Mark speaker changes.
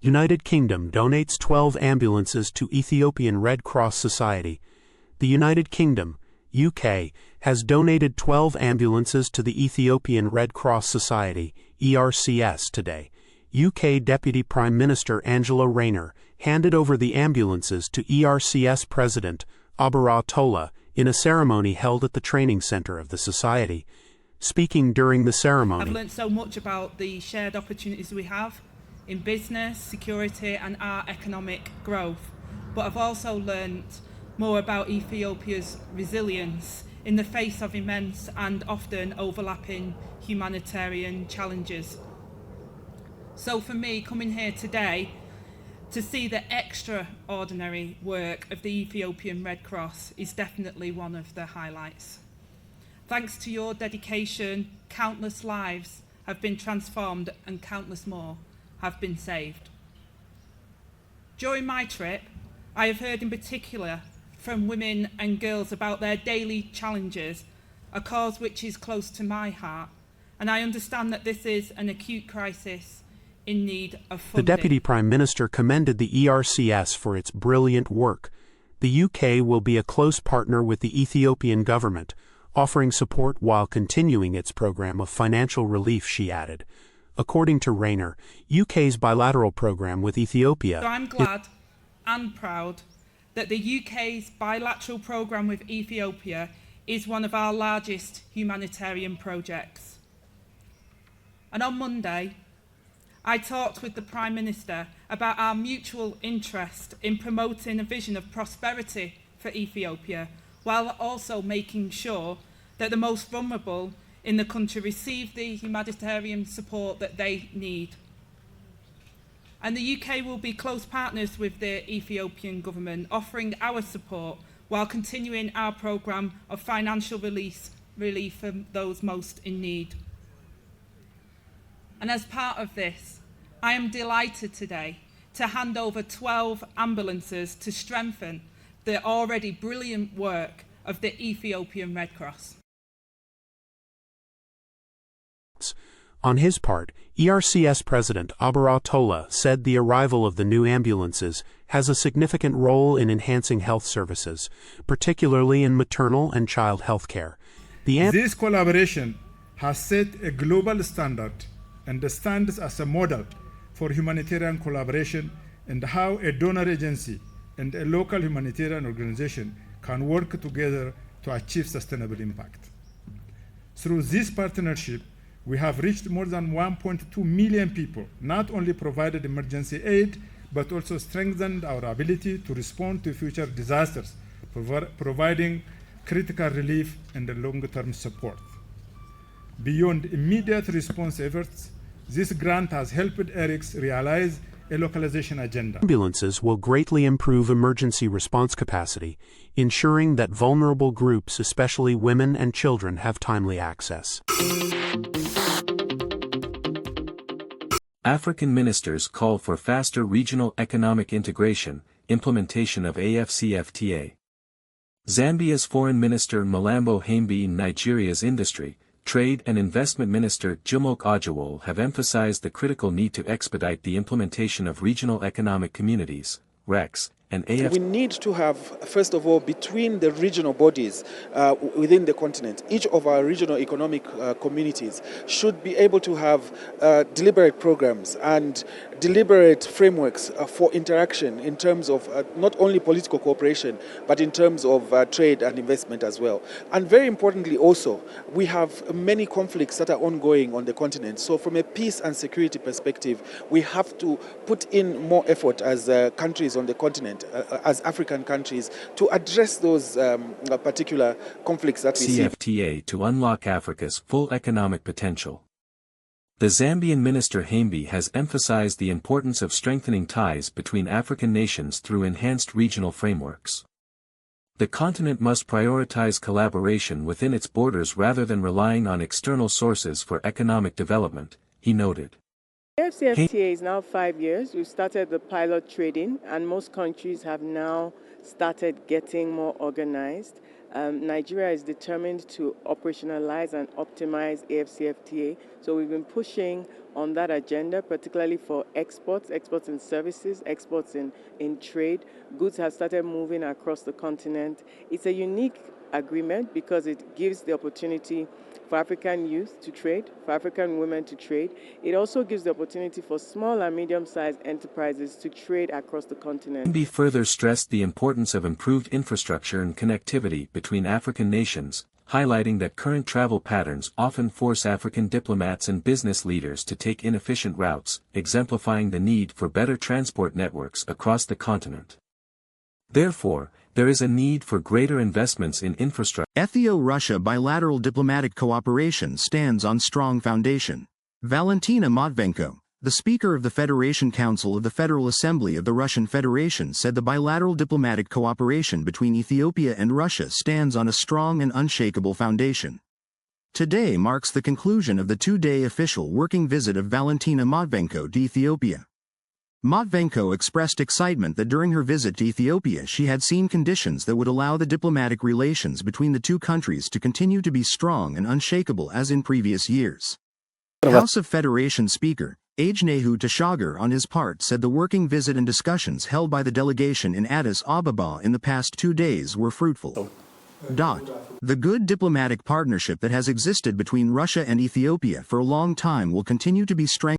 Speaker 1: United Kingdom donates 12 ambulances to Ethiopian Red Cross Society. The United Kingdom, UK, has donated 12 ambulances to the Ethiopian Red Cross Society, ERCS, today. UK Deputy Prime Minister Angela Rayner handed over the ambulances to ERCS President Abarat Tola in a ceremony held at the training centre of the society. Speaking during the ceremony,
Speaker 2: I've learned so much about the shared opportunities we have in business, security and our economic growth, but I've also learned more about Ethiopia's resilience in the face of immense and often overlapping humanitarian challenges. So for me, coming here today to see the extraordinary work of the Ethiopian Red Cross is definitely one of the highlights. Thanks to your dedication, countless lives have been transformed and countless more have been saved. During my trip, I have heard in particular from women and girls about their daily challenges, a cause which is close to my heart, and I understand that this is an acute crisis in need of funding.
Speaker 1: The Deputy Prime Minister commended the ERCS for its brilliant work. The UK will be a close partner with the Ethiopian government, offering support while continuing its program of financial relief, she added. According to Rayner, UK's bilateral program with Ethiopia...
Speaker 2: So I'm glad and proud that the UK's bilateral program with Ethiopia is one of our largest humanitarian projects. And on Monday, I talked with the Prime Minister about our mutual interest in promoting a vision of prosperity for Ethiopia, while also making sure that the most vulnerable in the country receive the humanitarian support that they need. And the UK will be close partners with the Ethiopian government, offering our support while continuing our programme of financial relief for those most in need. And as part of this, I am delighted today to hand over 12 ambulances to strengthen the already brilliant work of the Ethiopian Red Cross.
Speaker 1: On his part, ERCS President Abarat Tola said the arrival of the new ambulances has a significant role in enhancing health services, particularly in maternal and child health care.
Speaker 3: This collaboration has set a global standard and stands as a model for humanitarian collaboration and how a donor agency and a local humanitarian organization can work together to achieve sustainable impact. Through this partnership, we have reached more than 1.2 million people, not only provided emergency aid, but also strengthened our ability to respond to future disasters, providing critical relief and long-term support. Beyond immediate response efforts, this grant has helped ERICS realize a localization agenda.
Speaker 1: Ambulances will greatly improve emergency response capacity, ensuring that vulnerable groups, especially women and children, have timely access.
Speaker 4: African ministers call for faster regional economic integration, implementation of AfCFTA. Zambia's Foreign Minister Malambo Hambi and Nigeria's Industry, Trade and Investment Minister Jumoke Ajawol have emphasized the critical need to expedite the implementation of regional economic communities, RECs, and AfCFTA.
Speaker 5: We need to have, first of all, between the regional bodies within the continent, each of our regional economic communities should be able to have deliberate programs and deliberate frameworks for interaction in terms of not only political cooperation, but in terms of trade and investment as well. And very importantly also, we have many conflicts that are ongoing on the continent. So from a peace and security perspective, we have to put in more effort as countries on the continent, as African countries, to address those particular conflicts that we see.
Speaker 4: CFTA to unlock Africa's full economic potential. The Zambian Minister Hambi has emphasized the importance of strengthening ties between African nations through enhanced regional frameworks. The continent must prioritize collaboration within its borders rather than relying on external sources for economic development, he noted.
Speaker 6: AfCFTA is now 5 years. We've started the pilot trading, and most countries have now started getting more organized. Nigeria is determined to operationalize and optimize AFCFTA. So we've been pushing on that agenda, particularly for exports in services, exports in trade. Goods have started moving across the continent. It's a unique agreement because it gives the opportunity for African youth to trade, for African women to trade. It also gives the opportunity for small and medium-sized enterprises to trade across the continent.
Speaker 4: Hamby further stressed the importance of improved infrastructure and connectivity between African nations, highlighting that current travel patterns often force African diplomats and business leaders to take inefficient routes, exemplifying the need for better transport networks across the continent. Therefore, there is a need for greater investments in infrastructure.
Speaker 7: Ethio-Russia bilateral diplomatic cooperation stands on strong foundation. Valentina Matvenko, the Speaker of the Federation Council of the Federal Assembly of the Russian Federation, said the bilateral diplomatic cooperation between Ethiopia and Russia stands on a strong and unshakable foundation. Today marks the conclusion of the two-day official working visit of Valentina Matvenko to Ethiopia. Matvenko expressed excitement that during her visit to Ethiopia she had seen conditions that would allow the diplomatic relations between the two countries to continue to be strong and unshakable as in previous years. House of Federation Speaker, Agenehu Tashagar on his part said the working visit and discussions held by the delegation in Addis Ababa in the past 2 days were fruitful. The good diplomatic partnership that has existed between Russia and Ethiopia for a long time will continue to be strengthened.